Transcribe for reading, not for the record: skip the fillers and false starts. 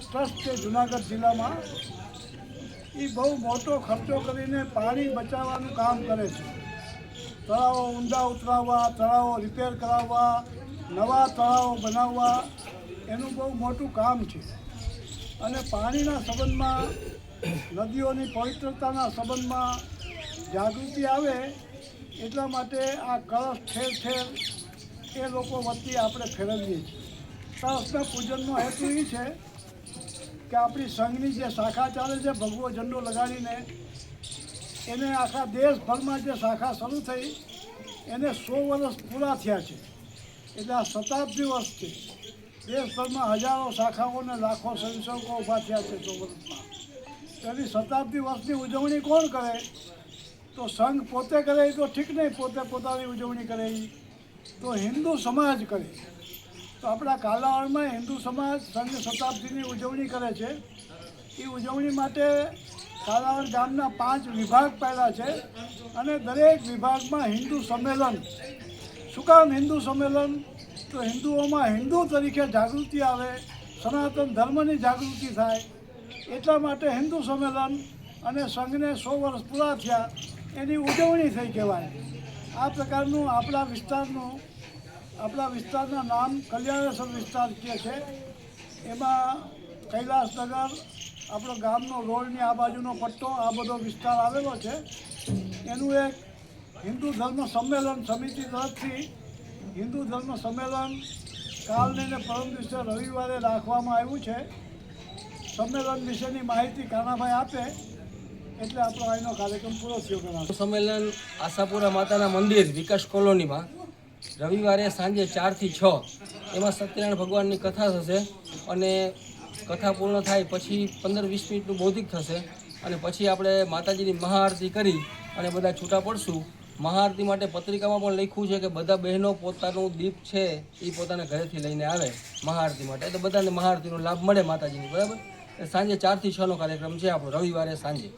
Trust છે જુનાગઢ જિલ્લામાં, એ બહુ મોટો ખર્ચો કરીને પાણી બચાવવાનું કામ કરે છે. તળાવો ઊંડા ઉતરાવવા, તળાવો રિપેર કરાવવા, નવા તળાવો બનાવવા, એનું બહુ મોટું કામ છે. અને પાણીના સંબંધમાં, નદીઓની પવિત્રતાના સંબંધમાં જાગૃતિ આવે એટલા માટે આ કળશ ઠેર ઠેર એ લોકો વતી આપણે ફેરવીએ છીએ. કળશના પૂજનનો હેતુ એ છે કે આપણી સંઘની જે શાખા ચાલે છે, ભગવો ઝંડો લગાડીને એને આખા દેશભરમાં જે શાખા શરૂ થઈ એને 100 વર્ષ પૂરા થયા છે. એટલે આ શતાબ્દી વર્ષ છે. દેશભરમાં હજારો શાખાઓ અને લાખો સંસર્ગો ઊભા થયા છે 100 વર્ષમાં. એની શતાબ્દી વર્ષની ઉજવણી કોણ કરે? તો સંઘ પોતે કરે તો ઠીક નહીં, પોતે પોતાની ઉજવણી કરે તો હિન્દુ સમાજ કરે. તો આપણા કાલાવાડમાં હિન્દુ સમાજ સંઘ શતાબ્દીની ઉજવણી કરે છે. એ ઉજવણી માટે કાલાવાડ ગામના 5 વિભાગ પાડ્યા છે અને દરેક વિભાગમાં હિન્દુ સંમેલન. શું કામ હિન્દુ સંમેલન? તો હિન્દુઓમાં હિન્દુ તરીકે જાગૃતિ આવે, સનાતન ધર્મની જાગૃતિ થાય એટલા માટે હિન્દુ સંમેલન અને સંઘને 100 વર્ષ પૂરા થયા એની ઉજવણી થઈ કહેવાય. આ પ્રકારનું આપણા વિસ્તારના નામ કલ્યાણેશ્વર વિસ્તાર કહે છે. એમાં કૈલાસનગર, આપણો ગામનો રોડની આ બાજુનો પટ્ટો, આ બધો વિસ્તાર આવેલો છે. એનું એક હિન્દુ ધર્મ સંમેલન સમિતિ તરફથી હિન્દુ ધર્મ સંમેલન કાલને ને પરમ દિવસે રવિવારે રાખવામાં આવ્યું છે. સંમેલન વિશેની માહિતી કાનાભાઈ આપે એટલે આપણો અહીંનો કાર્યક્રમ પૂરો થયો ગણાશે. સંમેલન આશાપુરા માતાના મંદિર વિકાસ કોલોનીમાં રવિવારે સાંજે 4 થી 6 એમાં સત્યનારાયણ ભગવાનની કથા થશે અને કથા પૂર્ણ થાય પછી 15-20 મિનિટનું બૌદ્ધિક થશે અને પછી આપણે માતાજીની મહાઆરતી કરી અને બધા છૂટા પડશું. મહાઆરતી માટે પત્રિકામાં પણ લખ્યું છે કે બધા બહેનો પોતાનું દીપ છે એ પોતાના ઘરેથી લઈને આવે મહાઆરતી માટે, એટલે બધાને મહાઆરતીનો લાભ મળે માતાજીની. બરાબર? સાંજે 4 થી 6નો કાર્યક્રમ છે આપણો રવિવારે સાંજે.